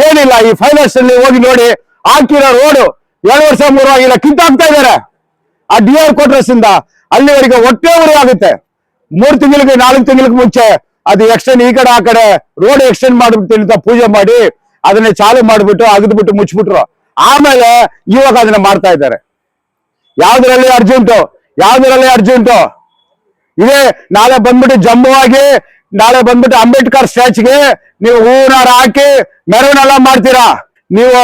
ಏನಿಲ್ಲ. ಈ ಫೈನಾನ್ಸ್ ಅಲ್ಲಿ ಹೋಗಿ ನೋಡಿ, ಹಾಕಿರೋ ರೋಡು 2 ವರ್ಷ 3 ಆಗಿಲ್ಲ, ಕಿತ್ತಾಕ್ತಾ ಇದಾರೆ. ಆ ಡಿ.ಆರ್ ಕ್ವಾರ್ಟರ್ಸ್ ಇಂದ ಅಲ್ಲಿವರೆಗೆ ಹೊಟ್ಟೆ ಉರಿ ಆಗುತ್ತೆ. 3 ತಿಂಗಳಿಗೆ 4 ತಿಂಗಳಿಗೆ ಮುಂಚೆ ಅದು ಎಕ್ಸ್ಟೆಂಡ್ ಈ ಕಡೆ ಆ ಕಡೆ ರೋಡ್ ಎಕ್ಸ್ಟೆಂಡ್ ಮಾಡ್ಬಿಡ್ತೀನಿ ಅಂತ ಪೂಜೆ ಮಾಡಿ ಅದನ್ನ ಚಾಲು ಮಾಡ್ಬಿಟ್ಟು ಅಗದ್ಬಿಟ್ಟು ಮುಚ್ಚಿಬಿಟ್ರು. ಆಮೇಲೆ ಇವಾಗ ಅದನ್ನ ಮಾಡ್ತಾ ಇದ್ದಾರೆ. ಯಾವ್ದ್ರಲ್ಲಿ ಅರ್ಜೆಂಟು ಇದೇ ನಾಳೆ ಬಂದ್ಬಿಟ್ಟು ಜಮ್ಮು ಆಗಿ, ನಾಳೆ ಬಂದ್ಬಿಟ್ಟು ಅಂಬೇಡ್ಕರ್ ಸ್ಟ್ಯಾಚ್ಗೆ ನೀವು ಹೂನಾರ ಹಾಕಿ ಮೆರವಣಿಗೆ ಮಾಡ್ತೀರಾ. ನೀವು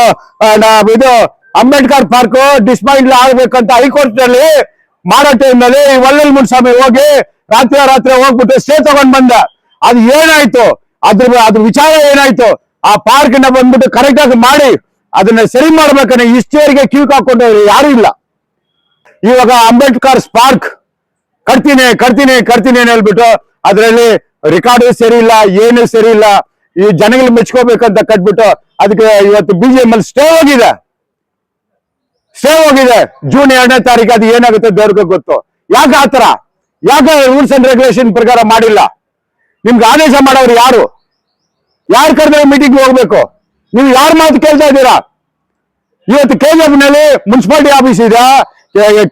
ಇದು ಅಂಬೇಡ್ಕರ್ ಪಾರ್ಕ್ ಡಿಸ್ಮೈಂಡ್ಲ್ ಆಗ್ಬೇಕಂತ ಹೈಕೋರ್ಟ್ ನಲ್ಲಿ ಮಾಡೋ ಟೈಮ್ನಲ್ಲಿ ವಲ್ಲಲ್ ಮುನ್ಸ್ವಾಮಿ ಹೋಗಿ ರಾತ್ರಿ ಹೋಗ್ಬಿಟ್ಟು ಸ್ಟೇ ತಗೊಂಡ್ ಬಂದ. ಅದು ಏನಾಯ್ತು, ಅದ್ರ ವಿಚಾರ ಏನಾಯ್ತು? ಆ ಪಾರ್ಕ್ ನ ಬಂದ್ಬಿಟ್ಟು ಕರೆಕ್ಟ್ ಆಗಿ ಮಾಡಿ ಅದನ್ನ ಸರಿ ಮಾಡ್ಬೇಕಂದ್ರೆ ಇಷ್ಟೇರಿಗೆ ಕ್ಯೂ ಹಾಕೊಂಡವ್ರು ಯಾರು ಇಲ್ಲ. ಇವಾಗ ಅಂಬೇಡ್ಕರ್ ಪಾರ್ಕ್ ಕಟ್ತೀನಿ ಅಂತ ಹೇಳ್ಬಿಟ್ಟು ಅದರಲ್ಲಿ ರೆಕಾರ್ಡು ಸರಿ ಇಲ್ಲ, ಏನು ಸರಿ ಇಲ್ಲ. ಈ ಜನಗಳು ಮೆಚ್ಕೋಬೇಕಂತ ಕಟ್ಬಿಟ್ಟು ಅದಕ್ಕೆ ಇವತ್ತು BJML ಸ್ಟೇ ಹೋಗಿದೆ. ಜೂನ್ 2ನೇ ತಾರೀಕು. ಅದು ಏನಾಗುತ್ತೆ ದೇವ್ರಿಗೆ ಗೊತ್ತು. ಯಾಕೆ ಆತರ? ಯಾಕೆ ರೂಲ್ಸ್ ಅಂಡ್ ರೆಗ್ಯುಲೇಷನ್ ಪ್ರಕಾರ ಮಾಡಿಲ್ಲ? ನಿಮ್ಗೆ ಆದೇಶ ಮಾಡೋರು ಯಾರು ಕರೆದ್ರೆ ಮೀಟಿಂಗ್ ಹೋಗ್ಬೇಕು? ನೀವು ಯಾರ ಮಾತು ಕೇಳ್ತಾ ಇದ್ದೀರಾ? ಇವತ್ತು KGF ನಲ್ಲಿ ಮುನ್ಸಿಪಾಲಿಟಿ ಆಫೀಸ್ ಇದೆಯಾ,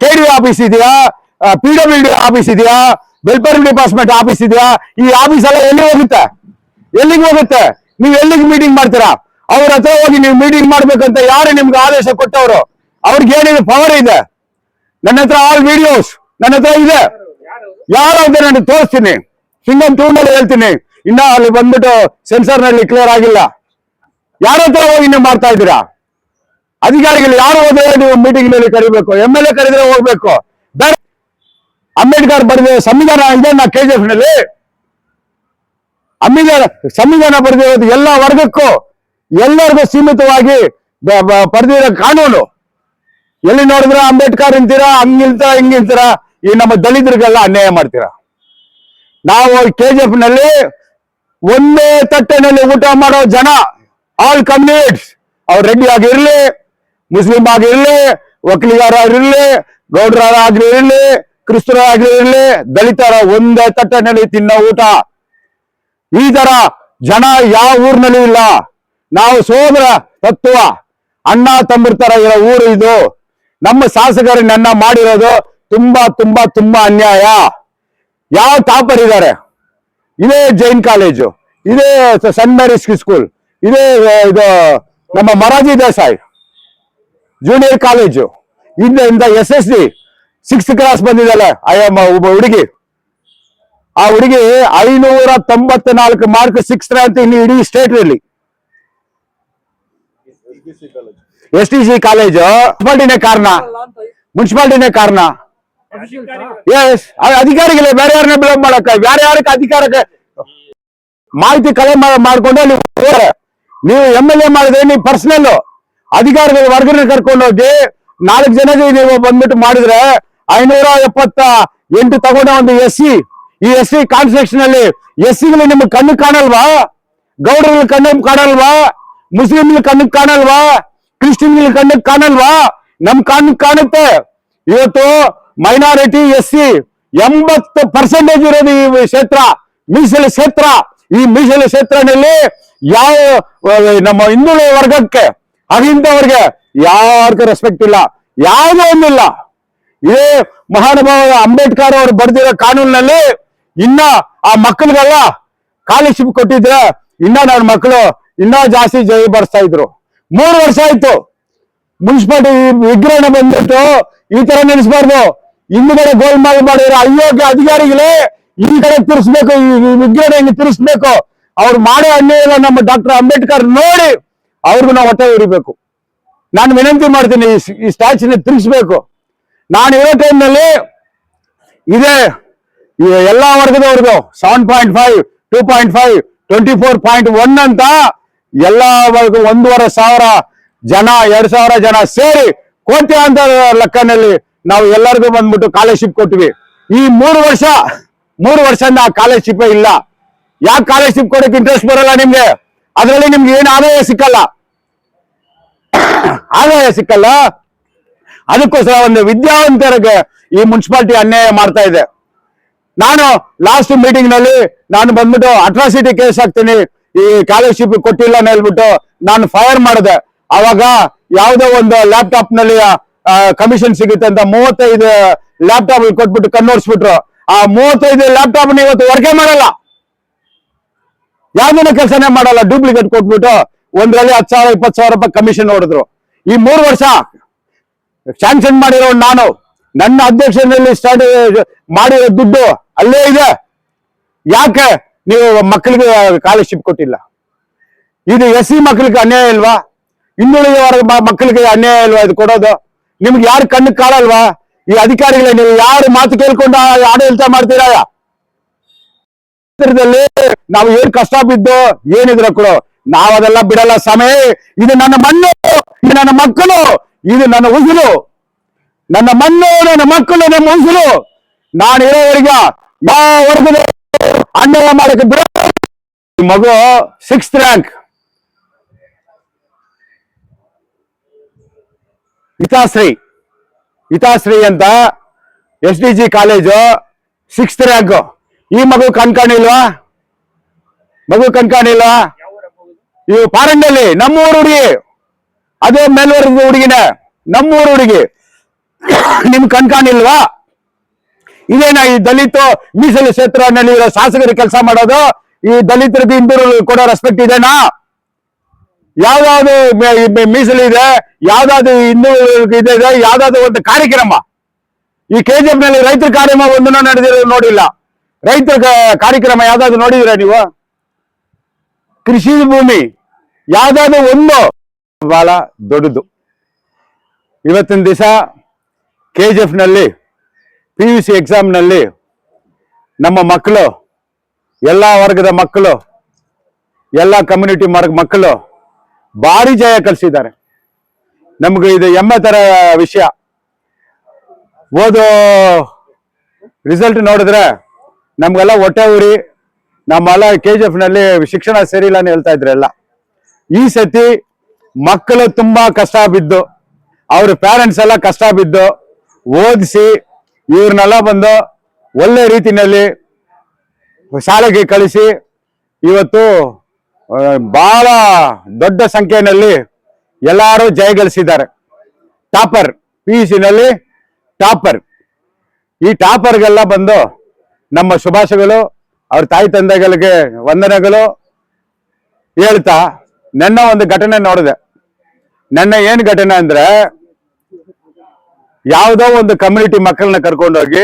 KD ಆಫೀಸ್ ಇದೆಯಾ, PWD ಆಫೀಸ್ ಇದೆಯಾ, ವೆಲ್ಫೇರ್ ಡಿಪಾರ್ಟ್ಮೆಂಟ್ ಆಫೀಸ್ ಇದೆಯಾ? ಈ ಆಫೀಸ್ ಎಲ್ಲ ಎಲ್ಲಿಗೆ ಹೋಗುತ್ತೆ? ನೀವು ಎಲ್ಲಿಗೆ ಮೀಟಿಂಗ್ ಮಾಡ್ತೀರಾ? ಅವ್ರ ಹತ್ರ ಹೋಗಿ ನೀವು ಮೀಟಿಂಗ್ ಮಾಡ್ಬೇಕಂತ ಯಾರು ನಿಮ್ಗೆ ಆದೇಶ ಕೊಟ್ಟವರು? ಅವ್ರಿಗೆ ಏನಿದೆ ಪವರ್ ಇದೆ? ನನ್ನ ಹತ್ರ ಆಲ್ ವಿಡಿಯೋಸ್ ನನ್ನ ಹತ್ರ ಇದೆ. ಯಾರು ಅಂತ ನಾನು ತೋರಿಸ್ತೀನಿ, ಸಿಂಗಮ್ 2 ನಲ್ಲಿ ಹೇಳ್ತೀನಿ. ಇನ್ನ ಅಲ್ಲಿ ಬಂದ್ಬಿಟ್ಟು ಸೆನ್ಸರ್ ನಲ್ಲಿ ಕ್ಲಿಯರ್ ಆಗಿಲ್ಲ. ಯಾರ ಹತ್ರ ಹೋಗಿ ನೀವು ಮಾಡ್ತಾ ಇದ್ದೀರಾ? ಅಧಿಕಾರಿಗಳು ಯಾರು ಹೋದ್ರೆ ನೀವು ಮೀಟಿಂಗ್ ನಲ್ಲಿ ಕರಿಬೇಕು. MLA ಕರೆದ್ರೆ ಹೋಗ್ಬೇಕು. ಬೇರೆ ಅಂಬೇಡ್ಕರ್ ಬರೆದ ಸಂವಿಧಾನ ಇದೆ KGF ನಲ್ಲಿ. ಸಂವಿಧಾನ ಬರೆದಿರೋದು ಎಲ್ಲ ವರ್ಗಕ್ಕೂ ಎಲ್ಲರಿಗೂ ಸೀಮಿತವಾಗಿ ಬರೆದಿರೋ ಕಾನೂನು. ಎಲ್ಲಿ ನೋಡಿದ್ರೆ ಅಂಬೇಡ್ಕರ್ ಅಂತೀರಾ, ಹಿಂಗಿರ್ತೀರಾ. ಈ ನಮ್ಮ ದಲಿತರಿಗೆಲ್ಲ ಅನ್ಯಾಯ ಮಾಡ್ತೀರಾ. ನಾವು KGF ನಲ್ಲಿ ಒಂದೇ ತಟ್ಟೆನಲ್ಲಿ ಊಟ ಮಾಡೋ ಜನ, ಆಲ್ ಕಮ್ಯುನಿಟೀಸ್, ಅವ್ರು ರೆಡ್ಡಿ ಆಗಿರ್ಲಿ, ಮುಸ್ಲಿಂ ಆಗಿರ್ಲಿ, ಒಕ್ಕಲಿಗರ ಆಗಿರ್ಲಿ, ಗೌಡ್ರ ಆಗಿರ್ಲಿ, ಕ್ರಿಸ್ತರ ಆಗಿರ್ಲಿ, ದಲಿತರ ಒಂದೇ ತಟ್ಟೆನಲ್ಲಿ ತಿನ್ನೋ ಊಟ. ಈ ತರ ಜನ ಯಾವ ಊರಿನಲ್ಲಿ ಇಲ್ಲ. ನಾವು ಸೋದರ ತತ್ವ, ಅಣ್ಣ ತಮ್ಮರ ತರ ಇರೋ ಊರು ಇದು. ನಮ್ಮ ಶಾಸಕರು ನನ್ನ ಮಾಡಿರೋದು ತುಂಬಾ ಅನ್ಯಾಯ. ಯಾವ ಟಾಪರ್ ಇದ್ದಾರೆ? ಇದೇ ಜೈನ್ ಕಾಲೇಜು, ಇದೇ ಸೆಂಟ್ ಮೇರಿಸ್ ಸ್ಕೂಲ್, ಇದೇ ಇದು ನಮ್ಮ ಮೊರಾರ್ಜಿ ದೇಸಾಯಿ ಜೂನಿಯರ್ ಕಾಲೇಜು, ಇಂದ SSD 6th ಕ್ಲಾಸ್ ಬಂದಿದ್ದಲ್ಲ ಒಬ್ಬ ಹುಡುಗಿ. ಆ ಹುಡುಗಿ 594 ಮಾರ್ಕ್ 6th ರ್ಯಾಂಕ್ ಇಡೀ ಸ್ಟೇಟ್ ನಲ್ಲಿ. STC ಕಾಲೇಜು ಮುನ್ಸಿಪಾಲಿಟಿನೇ ಕಾರಣ. ಎಸ್, ಅಧಿಕಾರಿಗಳೇ ಬೇರೆ ಯಾರನ್ನ ಬಿಲಂಬ ಮಾಡಕ್ಕ, ಯಾರ್ಯಾರಕ್ಕೆ ಅಧಿಕಾರಕ್ಕೆ ಮಾಹಿತಿ ಕಲೆ ಮಾಡ್ಕೊಂಡು ನೀವು MLA ಮಾಡಿದ್ರೆ ನೀವು ಪರ್ಸನಲ್ ಅಧಿಕಾರಿಗಳ ವರ್ಗನ ಕರ್ಕೊಂಡೋಗಿ 4 ಜನಕ್ಕೆ ನೀವು ಬಂದ್ಬಿಟ್ಟು ಮಾಡಿದ್ರೆ 578 ತಗೊಂಡ ಒಂದು SC. ಈ SC ಕಾನ್ಸ್ಟಿಟ್ಯೂಷನ್ ಅಲ್ಲಿ SCಗಳು ನಿಮ್ಗೆ ಕಣ್ಣು ಕಾಣಲ್ವಾ? ಗೌಡರಿಗೆ ಕಣ್ಣಿಗೆ ಕಾಣಲ್ವಾ? ಮುಸ್ಲಿಂಗಳಿಗೆ ಕಣ್ಣಿಗೆ ಕಾಣಲ್ವಾ? ಕ್ರಿಶ್ಚಿಯನ್ಗಳಿಗೆ ಕಣ್ಣಿಗೆ ಕಾಣಲ್ವಾ? ನಮ್ ಕಣ್ಣಿಗೆ ಕಾಣುತ್ತೆ. ಇವತ್ತು ಮೈನಾರಿಟಿ SC 80% ಇರೋದು ಈ ಕ್ಷೇತ್ರ, ಮೀಸಲು ಕ್ಷೇತ್ರ. ಈ ಮೀಸಲು ಕ್ಷೇತ್ರದಲ್ಲಿ ಯಾವ ನಮ್ಮ ಹಿಂದುಳಿದ ವರ್ಗಕ್ಕೆ ಅಹಿಂದವರಿಗೆ ಯಾರಿಗೂ ರೆಸ್ಪೆಕ್ಟ್ ಇಲ್ಲ, ಯಾವುದೋ ಒಂದಿಲ್ಲ. ಇದೇ ಮಹಾನುಭಾವ ಅಂಬೇಡ್ಕರ್ ಅವರು ಬರೆದಿರೋ ಕಾನೂನಿನಲ್ಲಿ ಇನ್ನ ಆ ಮಕ್ಕಳಿಗೆಲ್ಲ ಸ್ಕಾಲರ್ಶಿಪ್ ಕೊಟ್ಟಿದ್ರೆ ಇನ್ನ ನನ್ನ ಮಕ್ಕಳು ಇನ್ನ ಜಾಸ್ತಿ ಜೈ ಬರ್ಸ್ತಾ ಇದ್ರು. 3 ವರ್ಷ ಆಯ್ತು ಮುನ್ಸಿಪಾಲಿಟಿ ವಿಗ್ರಹಣ ಬಂದ್ಬಿಟ್ಟು ಈ ತರ ನಿಲ್ಲಿಸಬಾರ್ದು. ಹಿಂದ್ಗಡೆ ಗೋಲ್ಮಾಲ್ ಮಾಡಿರೋ ಅಯೋಗ್ಯ ಅಧಿಕಾರಿಗಳೇ ಈ ಕಡೆ ತಿರ್ಸ್ಬೇಕು, ಈ ವಿಗ್ರಹಣ ಹಿಂಗೆ ತಿರ್ಸ್ಬೇಕು. ಅವ್ರು ಮಾಡೋ ಅನ್ಯಾಯ ನಮ್ಮ ಡಾಕ್ಟರ್ ಅಂಬೇಡ್ಕರ್ ನೋಡಿ ಅವ್ರಿಗೂ ನಾವು ಹೊಟ್ಟೆ ಉರಿಬೇಕು. ನಾನು ವಿನಂತಿ ಮಾಡ್ತೀನಿ, ಈ ಸ್ಟ್ಯಾಚ್ಯೂನ ತಿರ್ಸ್ಬೇಕು. ನಾನು ಇರೋ ಟೈಮ್ನಲ್ಲಿ ಇದೆ ಎಲ್ಲಾ ವರ್ಗದವ್ರಿಗೂ 7.5, 2.5, 24.1 ಅಂತ ಎಲ್ಲಾ ವರ್ಗ 1,500 ಜನ 2,000 ಜನ ಸೇರಿ ಕೋಟ್ಯಾಂತರ ಲೆಕ್ಕನಲ್ಲಿ ನಾವು ಎಲ್ಲರಿಗೂ ಬಂದ್ಬಿಟ್ಟು ಸ್ಕಾಲರ್ಶಿಪ್ ಕೊಟ್ವಿ. ಈ 3 ವರ್ಷದಿಂದ ಆ ಸ್ಕಾಲರ್ಶಿಪ್ ಇಲ್ಲ. ಯಾಕೆ ಸ್ಕಾಲರ್ಶಿಪ್ ಕೊಡಕ್ಕೆ ಇಂಟ್ರೆಸ್ಟ್ ಬರಲ್ಲ ನಿಮ್ಗೆ? ಅದರಲ್ಲಿ ನಿಮ್ಗೆ ಏನು ಆದಾಯ ಸಿಕ್ಕಲ್ಲ. ಅದಕ್ಕೋಸ್ಕರ ಒಂದು ವಿದ್ಯಾವಂತರಿಗೆ ಈ ಮುನ್ಸಿಪಾಲಿಟಿ ಅನ್ಯಾಯ ಮಾಡ್ತಾ ಇದೆ. ನಾನು ಲಾಸ್ಟ್ ಮೀಟಿಂಗ್ ನಲ್ಲಿ ನಾನು ಬಂದ್ಬಿಟ್ಟು ಅಟ್ರಾಸಿಟಿ ಕೇಸ್ ಹಾಕ್ತೀನಿ, ಈ ಸ್ಕಾಲರ್ಶಿಪ್ ಕೊಟ್ಟಿಲ್ಲ ಅಂತ ಹೇಳ್ಬಿಟ್ಟು ನಾನು ಫೈರ್ ಮಾಡಿದೆ. ಅವಾಗ ಯಾವುದೋ ಒಂದು ಲ್ಯಾಪ್ಟಾಪ್ ನಲ್ಲಿ ಕಮಿಷನ್ ಸಿಗುತ್ತೆ ಅಂತ 35 ಲ್ಯಾಪ್ಟಾಪ್ ಕೊಟ್ಬಿಟ್ಟು ಕಣ್ಣೋಡಿಸ್ಬಿಟ್ರು. ಆ 35 ಲ್ಯಾಪ್ಟಾಪ್ ಇವತ್ತು ವರ್ಕೆ ಮಾಡಲ್ಲ, ಯಾವ್ದನ್ನ ಕೆಲಸನೇ ಮಾಡಲ್ಲ. ಡೂಪ್ಲಿಕೇಟ್ ಕೊಟ್ಬಿಟ್ಟು ಒಂದ್ರಲ್ಲಿ 10,000 20,000 ರೂಪಾಯಿ ಕಮಿಷನ್ ಹೊಡೆದ್ರು. ಈ 3 ವರ್ಷ ಸ್ಯಾಂಕ್ಷನ್ ಮಾಡಿರೋ ನಾನು, ನನ್ನ ಅಧ್ಯಕ್ಷನಲ್ಲಿ ಸ್ಟಾರ್ಟ್ ಮಾಡಿರೋ ದುಡ್ಡು ಅಲ್ಲೇ ಇದೆ. ಯಾಕೆ ನೀವು ಮಕ್ಕಳಿಗೆ ಸ್ಕಾಲರ್ಶಿಪ್ ಕೊಟ್ಟಿಲ್ಲ? ಇದು SC ಮಕ್ಕಳಿಗೆ ಅನ್ಯಾಯ ಇಲ್ವಾ? ಹಿಂದುಳಿದ ವರ್ಗ ಮಕ್ಕಳಿಗೆ ಅನ್ಯಾಯ ಇಲ್ವಾ ಇದು ಕೊಡೋದು? ನಿಮ್ಗೆ ಯಾರು ಕಣ್ಣು ಕಾಣಲ್ವಾ? ಈ ಅಧಿಕಾರಿಗಳೇ, ನೀವು ಯಾರು ಮಾತು ಕೇಳ್ಕೊಂಡು ಆಡಳಿತ ಮಾಡ್ತೀರಾ? ನಾವು ಏನ್ ಕಷ್ಟ ಬಿದ್ದು ಏನಿದ್ರ ಕೊಡು, ನಾವು ಅದೆಲ್ಲ ಬಿಡಲ್ಲ ಸಮಯ. ಇದು ನನ್ನ ಮಣ್ಣು, ಇದು ನನ್ನ ಮಕ್ಕಳು, ಇದು ನನ್ನ ಉಸಿರು. ನನ್ನ ಮಣ್ಣು, ನನ್ನ ಮಕ್ಕಳು, ನಮ್ಮ ಉಸಿರು. ನಾನು ಇರೋವರೆಗೆ ಯಾವ ವರ್ಗದ ಅನ್ಯಾಯ ಮಾಡಕ್ಕೆ ಬಿಡ. ಮಗು 6th ರ್ಯಾಂಕ್, ಹಿತಾಶ್ರೀ ಅಂತ SDG ಕಾಲೇಜು 6th ರ್ಯಾಂಕ್. ಈ ಮಗು ಕಣ್ಕಾಣಿಲ್ವಾ? ಇವು ಪಾರಂಡಲ್ಲಿ ನಮ್ಮೂರು ಹುಡುಗಿ, ಅದೇ ಮೇಲ್ವರ್ಗದ ಹುಡುಗಿನ, ನಮ್ಮೂರು ಹುಡುಗಿ. ನಿಮ್ ಕಣ್ಕಾಣಿಲ್ವಾ? ಇದೇನಾ ಈ ದಲಿತ ಮೀಸಲು ಕ್ಷೇತ್ರನಲ್ಲಿ ಇರೋ ಶಾಸಕರು ಕೆಲಸ ಮಾಡೋದು? ಈ ದಲಿತರಿಗೆ ಹಿಂದುಳಿದ ಕೊಡೋ ರೆಸ್ಪೆಕ್ಟ್ ಇದೆನಾ? ಯಾವ್ದಾದ್ರು ಮೀಸಲು ಇದೆ, ಯಾವ್ದಾದ್ರು ಹಿಂದುಳಿದ ಇದೆ, ಯಾವ್ದಾದ್ರು ಒಂದು ಕಾರ್ಯಕ್ರಮ? ಈ KGF ನಲ್ಲಿ ರೈತರ ಕಾರ್ಯಕ್ರಮ ಒಂದನ್ನ ನಡೆದಿರೋ ನೋಡಿಲ್ಲ. ರೈತರ ಕಾರ್ಯಕ್ರಮ ಯಾವ್ದಾದ್ರು ನೋಡಿದಿರ ನೀವು? ಕೃಷಿ ಭೂಮಿ ಯಾವ್ದಾದ್ರು ಒಂದು ಬಹಳ ದೊಡ್ಡದು. ಇವತ್ತಿನ ದಿವಸ KGF ನಲ್ಲಿ PUC ಎಕ್ಸಾಮ್ ನಲ್ಲಿ ನಮ್ಮ ಮಕ್ಕಳು, ಎಲ್ಲ ವರ್ಗದ ಮಕ್ಕಳು, ಎಲ್ಲ ಕಮ್ಯುನಿಟಿ ಮಕ್ಕಳು ಭಾರಿ ಜಯ ಕಲಿಸಿದ್ದಾರೆ. ನಮ್ಗೆ ಇದು ಹೆಮ್ಮೆ ತರ ವಿಷಯ. ಓದೋ ರಿಸಲ್ಟ್ ನೋಡಿದ್ರೆ ನಮ್ಗೆಲ್ಲ ಹೊಟ್ಟೆ ಉರಿ. ನಮ್ಮೆಲ್ಲ KGF ನಲ್ಲಿ ಶಿಕ್ಷಣ ಸೇರಿಲ್ಲ ಅಂತ ಹೇಳ್ತಾ ಇದ್ರೆಲ್ಲ. ಈ ಸತಿ ಮಕ್ಕಳು ತುಂಬಾ ಕಷ್ಟ ಬಿದ್ದು, ಅವ್ರ ಪೇರೆಂಟ್ಸ್ ಎಲ್ಲ ಕಷ್ಟ ಬಿದ್ದು ಓದಿಸಿ ಇವ್ರನ್ನೆಲ್ಲ ಬಂದು ಒಳ್ಳೆ ರೀತಿನಲ್ಲಿ ಶಾಲೆಗೆ ಕಳಿಸಿ ಇವತ್ತು ಬಹಳ ದೊಡ್ಡ ಸಂಖ್ಯೆಯಲ್ಲಿ ಎಲ್ಲರೂ ಜಯಗಳಿಸಿದ್ದಾರೆ. ಟಾಪರ್, PUC ನಲ್ಲಿ ಟಾಪರ್. ಈ ಟಾಪರ್ಗೆಲ್ಲ ಬಂದು ನಮ್ಮ ಶುಭಾಶಯಗಳು, ಅವ್ರ ತಾಯಿ ತಂದೆಗಳಿಗೆ ವಂದನೆಗಳು ಹೇಳ್ತಾ, ನನ್ನ ಒಂದು ಘಟನೆ ನೋಡಿದೆ. ನನ್ನ ಏನ್ ಘಟನೆ ಅಂದ್ರೆ, ಯಾವುದೋ ಒಂದು ಕಮ್ಯುನಿಟಿ ಮಕ್ಕಳನ್ನ ಕರ್ಕೊಂಡೋಗಿ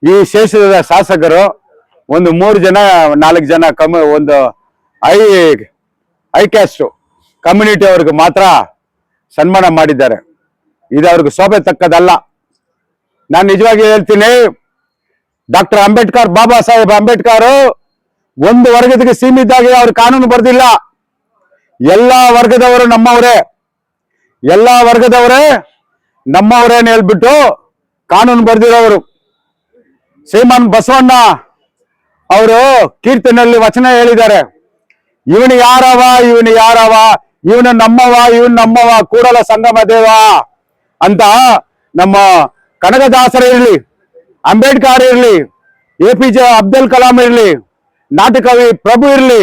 ಈ ಕ್ಷೇತ್ರದ ಶಾಸಕರು ಒಂದು 3 ಜನ 4 ಜನ ಒಂದು ಐ ಕ್ಯಾಸ್ಟ್ ಕಮ್ಯುನಿಟಿ ಅವ್ರಿಗೆ ಮಾತ್ರ ಸನ್ಮಾನ ಮಾಡಿದ್ದಾರೆ. ಇದು ಅವ್ರಿಗೆ ಶೋಭೆ ತಕ್ಕದಲ್ಲ. ನಾನು ನಿಜವಾಗಿ ಹೇಳ್ತೀನಿ, ಡಾಕ್ಟರ್ ಅಂಬೇಡ್ಕರ್, ಬಾಬಾ ಸಾಹೇಬ್ ಅಂಬೇಡ್ಕರ್ ಒಂದು ವರ್ಗಕ್ಕೆ ಸೀಮಿತಾಗಿ ಅವ್ರು ಕಾನೂನು ಬರೆದಿಲ್ಲ. ಎಲ್ಲಾ ವರ್ಗದವರು ನಮ್ಮವರೇ, ಎಲ್ಲಾ ವರ್ಗದವರೇ ನಮ್ಮವರೇನು ಹೇಳ್ಬಿಟ್ಟು ಕಾನೂನು ಬರೆದಿರೋರು. ಶ್ರೀಮಾನ್ ಬಸವಣ್ಣ ಅವರು ಕೀರ್ತನೆಯಲ್ಲಿ ವಚನ ಹೇಳಿದ್ದಾರೆ, ಇವನು ಯಾರವ, ಇವನು ನಮ್ಮವ ಕೂಡಲ ಸಂಗಮ ದೇವ ಅಂತ. ನಮ್ಮ ಕನಕದಾಸರ ಇರ್ಲಿ, ಅಂಬೇಡ್ಕರ್ ಇರ್ಲಿ, APJ ಅಬ್ದುಲ್ ಕಲಾಂ ಇರ್ಲಿ, ನಾಟಕವಿ ಪ್ರಭು ಇರ್ಲಿ,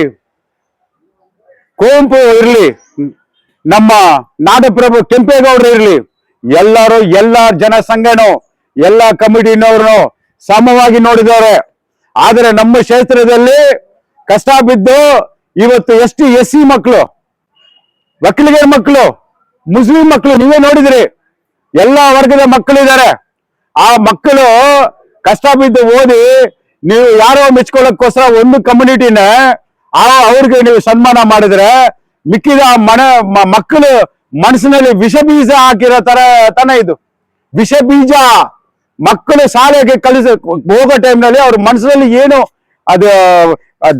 ಕುವೆಂಪು ಇರ್ಲಿ, ನಮ್ಮ ನಾಡಪ್ರಭು ಕೆಂಪೇಗೌಡರು ಇರ್ಲಿ, ಎಲ್ಲರೂ ಎಲ್ಲ ಜನಸಂಘನು ಎಲ್ಲ ಕಮಿಟಿನವ್ರನ್ನು ಸಮವಾಗಿ ನೋಡಿದವರು. ಆದರೆ ನಮ್ಮ ಕ್ಷೇತ್ರದಲ್ಲಿ ಕಷ್ಟ ಬಿದ್ದು ಇವತ್ತು ST SC ಮಕ್ಕಳು, ಒಕ್ಕಲಿಗರ ಮಕ್ಕಳು, ಮುಸ್ಲಿಂ ಮಕ್ಕಳು ನೀವೇ ನೋಡಿದ್ರಿ, ಎಲ್ಲಾ ವರ್ಗದ ಮಕ್ಕಳಿದ್ದಾರೆ. ಆ ಮಕ್ಕಳು ಕಷ್ಟ ಬಿದ್ದು ಓದಿ ನೀವು ಯಾರೋ ಮೆಚ್ಕೊಳ್ಳೋಕ್ಕೋಸ್ಕರ ಒಂದು ಕಮ್ಯುನಿಟಿನ ಅವ್ರಿಗೆ ನೀವು ಸನ್ಮಾನ ಮಾಡಿದ್ರೆ, ಮಿಕ್ಕಿದ ಮಕ್ಕಳು ಮನಸ್ಸಿನಲ್ಲಿ ವಿಷ ಬೀಜ ಹಾಕಿರೋ ತನ ಇದು. ವಿಷ ಬೀಜ ಮಕ್ಕಳು ಶಾಲೆಗೆ ಹೋಗೋ ಟೈಮ್ನಲ್ಲಿ ಅವ್ರ ಮನಸ್ಸಿನಲ್ಲಿ ಏನು ಅದು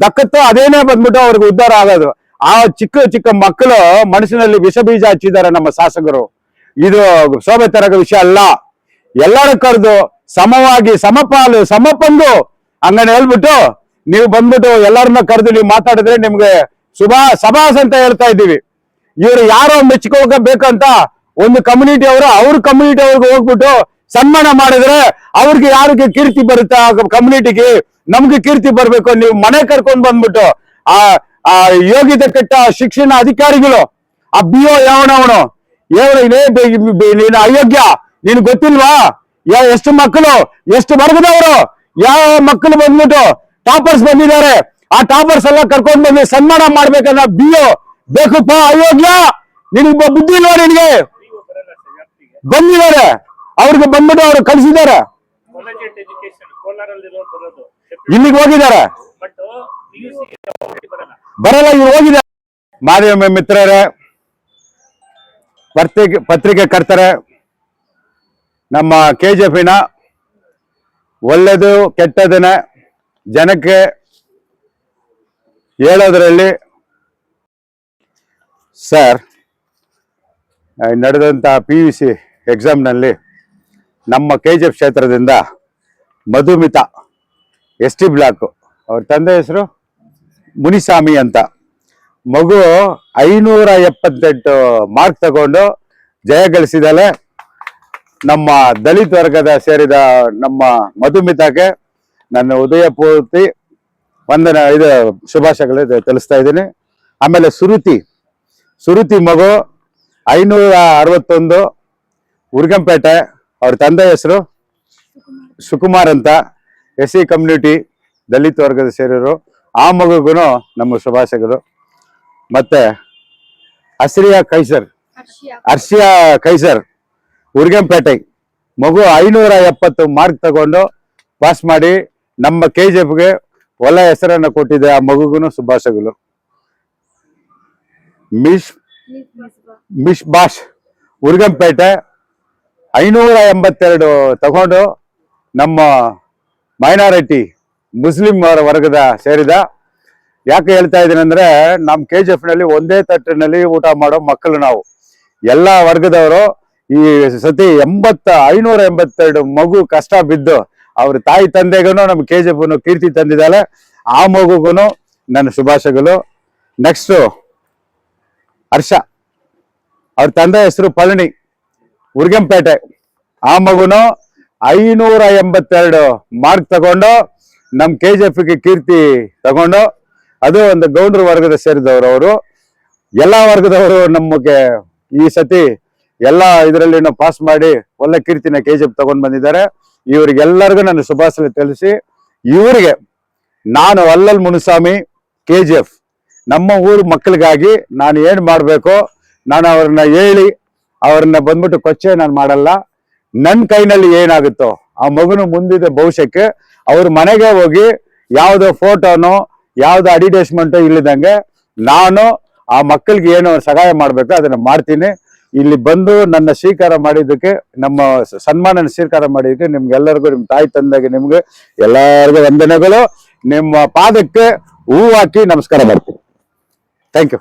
ದಕ್ಕತ್ತೋ ಅದೇನೇ ಬಂದ್ಬಿಟ್ಟು ಅವ್ರಿಗೆ ಉದ್ಧಾರ ಆಗೋದು. ಆ ಚಿಕ್ಕ ಮಕ್ಕಳು ಮನಸ್ಸಿನಲ್ಲಿ ವಿಷ ಬೀಜ ಹಚ್ಚಿದ್ದಾರೆ ನಮ್ಮ ಶಾಸಕರು. ಇದು ಶೋಭೆ ತರಗ ವಿಷಯ ಅಲ್ಲ. ಎಲ್ಲರೂ ಕರೆದು ಸಮವಾಗಿ ಸಮಪಾಲು ಸಮಪಂದು ಹಂಗನೆ ಹೇಳ್ಬಿಟ್ಟು ನೀವು ಬಂದ್ಬಿಟ್ಟು ಎಲ್ಲರನ್ನ ಕರೆದು ನೀವು ಮಾತಾಡಿದ್ರೆ ನಿಮ್ಗೆ ಸಭಾಸ್ ಅಂತ ಹೇಳ್ತಾ ಇದ್ದೀವಿ. ಇವರು ಯಾರೋ ಮೆಚ್ಕೋಬೇಕಂತ ಒಂದು ಕಮ್ಯುನಿಟಿ ಅವರು ಅವ್ರ ಕಮ್ಯುನಿಟಿ ಅವ್ರಿಗೆ ಹೋಗ್ಬಿಟ್ಟು ಸನ್ಮಾನ ಮಾಡಿದ್ರೆ ಅವ್ರಿಗೆ ಯಾರಿಗೆ ಕೀರ್ತಿ ಬರುತ್ತೆ, ಆ ಕಮ್ಯುನಿಟಿಗೆ ನಮ್ಗೆ ಕೀರ್ತಿ ಬರ್ಬೇಕು. ನೀವು ಮನೆ ಕರ್ಕೊಂಡ್ ಬಂದ್ಬಿಟ್ಟು ಆ ಆ ಯೋಗ್ಯತೆ ಕೆಟ್ಟ ಶಿಕ್ಷಣ ಅಧಿಕಾರಿಗಳು, ಆ BO ಯಾವನವನು ನೀನು ಅಯೋಗ್ಯ, ನೀನು ಗೊತ್ತಿಲ್ವಾ? ಎಷ್ಟು ಮಕ್ಕಳು, ಎಷ್ಟು ವರ್ಗದವರು, ಯಾವ ಮಕ್ಕಳು ಬಂದ್ಬಿಟ್ಟು ಟಾಪರ್ಸ್ ಬಂದಿದ್ದಾರೆ, ಆ ಟಾಪರ್ಸ್ ಎಲ್ಲ ಕರ್ಕೊಂಡು ಬಂದು ಸನ್ಮಾನ ಮಾಡ್ಬೇಕನ್ನ BO ಬೇಕಪ್ಪ, ಅಯೋಗ್ಯ, ನಿನಗೆ ಬುದ್ಧಿ ಇಲ್ವಾ? ನಿನಗೆ ಬಂದಿದ್ದಾರೆ, ಅವ್ರಿಗೆ ಬಂದ್ಬಿಟ್ಟು ಅವ್ರು ಕಳಿಸಿದ್ದಾರೆ, ಇಲ್ಲಿಗೆ ಹೋಗಿದ್ದಾರೆ, ಬರಲ್ಲ, ಇವ್ರು ಹೋಗಿದ್ದಾರೆ. ಮಾಧ್ಯಮ ಮಿತ್ರರೇ, ಪತ್ರಿಕೆ ಕರ್ತಾರೆ, ನಮ್ಮ KJP ಒಳ್ಳೆದು ಕೆಟ್ಟದನ್ನ ಜನಕ್ಕೆ ಹೇಳೋದ್ರಲ್ಲಿ ಸರ್, ನಡೆದಂತ PUC ಎಕ್ಸಾಮ್ನಲ್ಲಿ ನಮ್ಮ KGF ಕ್ಷೇತ್ರದಿಂದ ಮಧುಮಿತಾ ST ಬ್ಲಾಕ್, ಅವ್ರ ತಂದೆ ಹೆಸರು ಮುನಿಸ್ವಾಮಿ ಅಂತ, ಮಗು 578 ಮಾರ್ಕ್ ತಗೊಂಡು ಜಯ ಗಳಿಸಿದಲೆ. ನಮ್ಮ ದಲಿತ ವರ್ಗದ ಸೇರಿದ ನಮ್ಮ ಮಧುಮಿತಾಗೆ ನನ್ನ ಉದಯಪೂರ್ತಿ ಶುಭಾಶಯಗಳು ತಿಳಿಸ್ತಾ ಇದ್ದೀನಿ. ಆಮೇಲೆ ಸುರುತಿ ಮಗು 561 ಉರ್ಗಂಪೇಟೆ, ಅವ್ರ ತಂದೆ ಹೆಸರು ಸುಕುಮಾರ್ ಅಂತ, SC ಕಮ್ಯುನಿಟಿ ದಲಿತ ವರ್ಗದ ಸೇರಿರು, ಆ ಮಗುಗೂ ನಮ್ಮ ಶುಭಾಶಯಗಳು. ಮತ್ತೆ ಅರ್ಷಿಯಾ ಕೈಸರ್ ಉರ್ಗಂಪೇಟೆ ಮಗು 570 ಮಾರ್ಕ್ ತಗೊಂಡು ಪಾಸ್ ಮಾಡಿ ನಮ್ಮ KJPಗೆ ಒಳ್ಳೆ ಹೆಸರನ್ನ ಕೊಟ್ಟಿದೆ, ಆ ಮಗುಗೂ ಶುಭಾಶಯಗಳು. ಮಿಶ್ ಬಾಷ್ ಉರ್ಗಂಪೇಟೆ 582 ತಗೊಂಡು ನಮ್ಮ ಮೈನಾರಿಟಿ ಮುಸ್ಲಿಂ ವರ್ಗದ ಸೇರಿದ. ಯಾಕೆ ಹೇಳ್ತಾ ಇದ್ದೀನಿ ಅಂದ್ರೆ, ನಮ್ಮ KGF ನಲ್ಲಿ ಒಂದೇ ತಟ್ಟಿನಲ್ಲಿ ಊಟ ಮಾಡೋ ಮಕ್ಕಳು ನಾವು, ಎಲ್ಲಾ ವರ್ಗದವರು. ಈ ಸತಿ 582 ಮಗು ಕಷ್ಟ ಬಿದ್ದು ಅವ್ರ ತಾಯಿ ತಂದೆಗೂ ನಮ್ಮ KGF ಕೀರ್ತಿ ತಂದಿದ್ದಾಳೆ, ಆ ಮಗುಗೂ ನನ್ನ ಶುಭಾಶಯಗಳು. ನೆಕ್ಸ್ಟ್ ಹರ್ಷ, ಅವ್ರ ತಂದೆ ಹೆಸರು ಪಳನಿ ಉರ್ಗಂಪೇಟೆ, ಆ ಮಗುನು 582 ಮಾರ್ಕ್ ತಗೊಂಡು ನಮ್ಮ KGFಗೆ ಕೀರ್ತಿ ತಗೊಂಡು, ಅದು ಒಂದು ಗೌಂಡ್ರ ವರ್ಗದ ಸೇರಿದವರು. ಅವರು ಎಲ್ಲಾ ವರ್ಗದವರು ನಮಗೆ ಈ ಸತಿ ಎಲ್ಲಾ ಇದರಲ್ಲಿ ಪಾಸ್ ಮಾಡಿ ಒಳ್ಳೆ ಕೀರ್ತಿನ KGF ತಗೊಂಡ್ ಬಂದಿದ್ದಾರೆ. ಇವರಿಗೆಲ್ಲರಿಗೂ ನನ್ನ ಶುಭಾಶಯ ತಿಳಿಸಿ, ಇವರಿಗೆ ನಾನು ಅಲ್ಲಲ್ ಮುನಿಸ್ವಾಮಿ KGF ನಮ್ಮ ಊರು ಮಕ್ಕಳಿಗಾಗಿ ನಾನು ಏನ್ ಮಾಡ್ಬೇಕು, ನಾನು ಅವ್ರನ್ನ ಹೇಳಿ ಅವ್ರನ್ನ ಬಂದ್ಬಿಟ್ಟು ಕೊಚ್ಚೆ ನಾನು ಮಾಡಲ್ಲ. ನನ್ನ ಕೈನಲ್ಲಿ ಏನಾಗುತ್ತೋ ಆ ಮಗುನು ಮುಂದಿನ ಭವಿಷ್ಯಕ್ಕೆ ಅವ್ರ ಮನೆಗೆ ಹೋಗಿ ಯಾವ್ದೋ ಫೋಟೋನೋ ಯಾವ್ದೋ ಅಡ್ವರ್ಟೈಸ್ಮೆಂಟೋ ಇಲ್ಲದಂಗೆ ನಾನು ಆ ಮಕ್ಕಳಿಗೆ ಏನು ಸಹಾಯ ಮಾಡ್ಬೇಕು ಅದನ್ನ ಮಾಡ್ತೀನಿ. ಇಲ್ಲಿ ಬಂದು ನನ್ನ ಸ್ವೀಕಾರ ಮಾಡಿದ್ದಕ್ಕೆ, ನಮ್ಮ ಸನ್ಮಾನ ಸ್ವೀಕಾರ ಮಾಡಿದ್ದಕ್ಕೆ ನಿಮ್ಗೆಲ್ಲರಿಗೂ, ನಿಮ್ಮ ತಾಯಿ ತಂದೆಗೆ ನಿಮ್ಗೆ ಎಲ್ಲರಿಗೂ ವಂದನೆಗಳು. ನಿಮ್ಮ ಪಾದಕ್ಕೆ ಹೂ ಹಾಕಿ ನಮಸ್ಕಾರ ಮಾಡ್ತೀನಿ. Thank you.